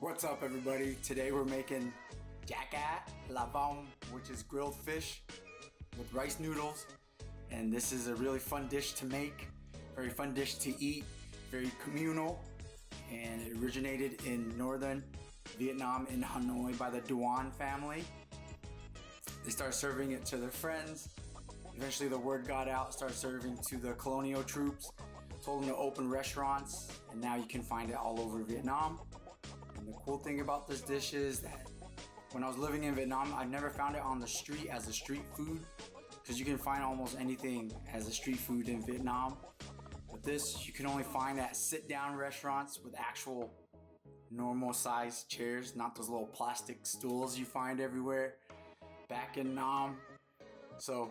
What's up, everybody? Today we're making jacka la Vong, which is grilled fish with rice noodles. And this is a really fun dish to make, very fun dish to eat, very communal. And it originated in northern Vietnam in Hanoi by the Duan family. They started serving it to their friends. Eventually the word got out, started serving to the colonial troops, told them to open restaurants, and now you can find it all over Vietnam. And the cool thing about this dish is that when I was living in Vietnam, I never found it on the street as a street food, because you can find almost anything as a street food in Vietnam. But this you can only find at sit-down restaurants with actual normal size chairs, not those little plastic stools you find everywhere back in Nam. So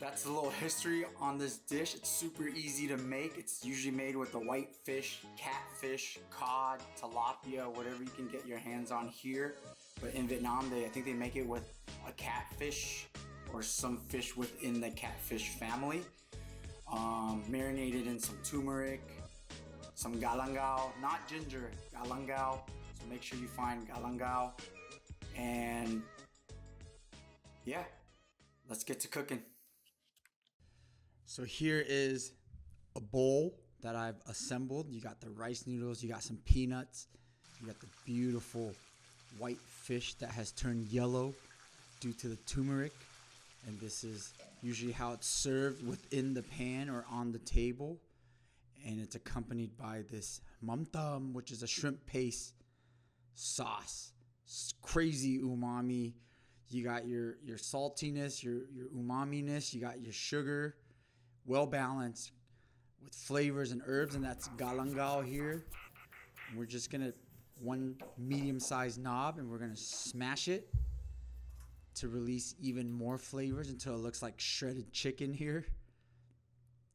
that's a little history on this dish. It's super easy to make. It's usually made with the white fish, catfish, cod, tilapia, whatever you can get your hands on here. But in Vietnam, I think they make it with a catfish or some fish within the catfish family. Marinated in some turmeric, some galangal, not ginger, galangal. So make sure you find galangal. And yeah, let's get to cooking. So here is a bowl that I've assembled. You got the rice noodles, you got some peanuts, you got the beautiful white fish that has turned yellow due to the turmeric. And this is usually how it's served within the pan or on the table. And it's accompanied by this mam tam, which is a shrimp paste sauce. It's crazy umami. You got your saltiness, your umami-ness, you got your sugar, well balanced with flavors and herbs, and that's galangal here. And we're just gonna one medium-sized knob, and we're gonna smash it to release even more flavors until it looks like shredded chicken here.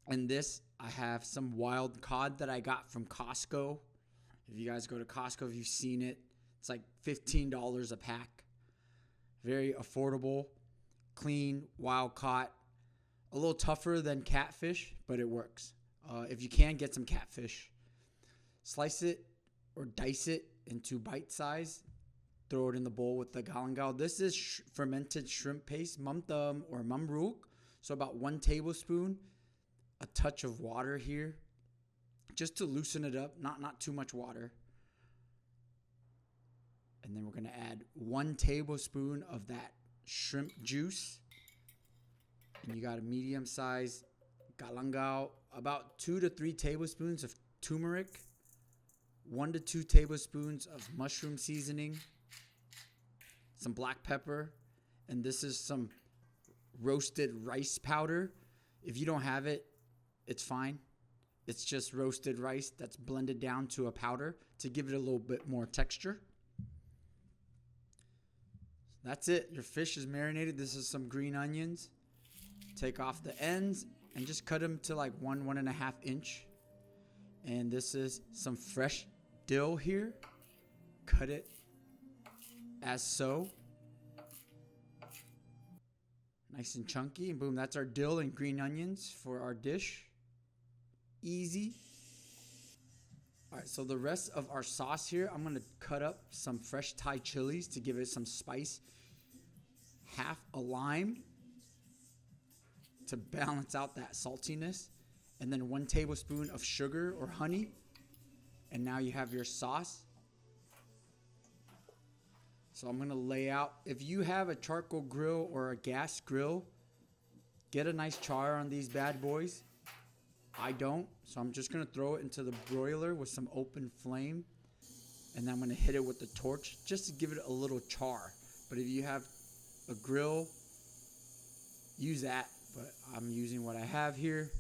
And this, I have some wild cod that I got from Costco. If you guys go to Costco, if you've seen it, it's like $15 a pack. Very affordable, clean, wild caught. A little tougher than catfish, but it works. If you can, get some catfish. Slice it or dice it into bite size. Throw it in the bowl with the galangal. This is fermented shrimp paste, mam tam or mam ruoc. So about 1 tablespoon, a touch of water here, just to loosen it up, not too much water. And then we're gonna add 1 tablespoon of that shrimp juice. And you got a medium-sized galangal, about 2 to 3 tablespoons of turmeric, 1 to 2 tablespoons of mushroom seasoning, some black pepper, and this is some roasted rice powder. If you don't have it, it's fine. It's just roasted rice that's blended down to a powder to give it a little bit more texture. That's it. Your fish is marinated. This is some green onions. Take off the ends and just cut them to like 1.5 inch. And this is some fresh dill here. Cut it as so. Nice and chunky. And boom, that's our dill and green onions for our dish. Easy. All right, so the rest of our sauce here, I'm going to cut up some fresh Thai chilies to give it some spice. Half a lime to balance out that saltiness, and then 1 tablespoon of sugar or honey, and now you have your sauce. So I'm gonna lay out, if you have a charcoal grill or a gas grill, get a nice char on these bad boys. I don't, so I'm just gonna throw it into the broiler with some open flame, and then I'm gonna hit it with the torch just to give it a little char. But if you have a grill, use that, but I'm using what I have here.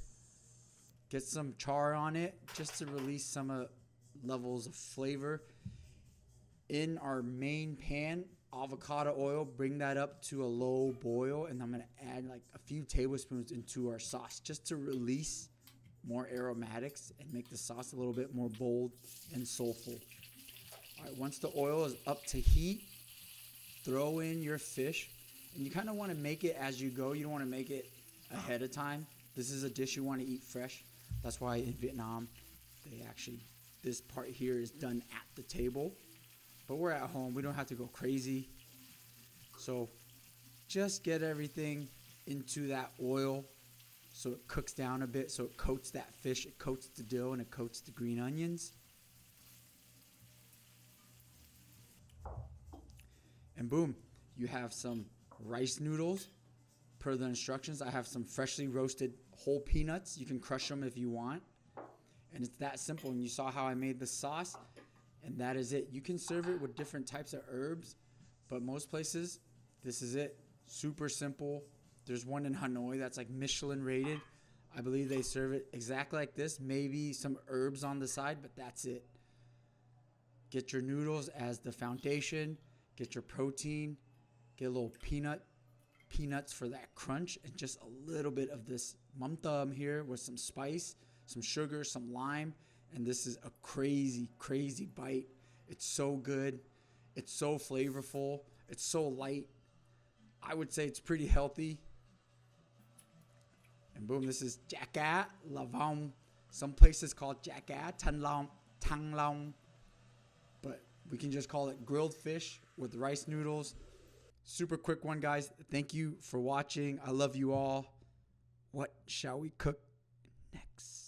Get some char on it just to release some levels of flavor. In our main pan, avocado oil, bring that up to a low boil, and I'm gonna add like a few tablespoons into our sauce just to release more aromatics and make the sauce a little bit more bold and soulful. All right, once the oil is up to heat, throw in your fish. And you kind of want to make it as you go. You don't want to make it ahead of time. This is a dish you want to eat fresh. That's why in Vietnam, this part here is done at the table. but we're at home. We don't have to go crazy. So just get everything into that oil so it cooks down a bit, so it coats that fish, it coats the dill, and it coats the green onions. And boom, you have some rice noodles. Per the instructions, I have some freshly roasted whole peanuts. You can crush them if you want. And it's that simple. And you saw how I made the sauce, and that is it. You can serve it with different types of herbs, but most places, this is it. Super simple. There's one in Hanoi that's like Michelin rated. I believe they serve it exactly like this. Maybe some herbs on the side, but that's it. Get your noodles as the foundation. Get your protein. Get a little peanuts for that crunch, and just a little bit of this mum thumb here with some spice, some sugar, some lime, and this is a crazy, crazy bite. It's so good. It's so flavorful. It's so light. I would say it's pretty healthy. And boom, this is Jacka La Vong. Some places call it Jacka Tang Long, but we can just call it grilled fish with rice noodles. Super quick one, guys. Thank you for watching. I love you all. What shall we cook next?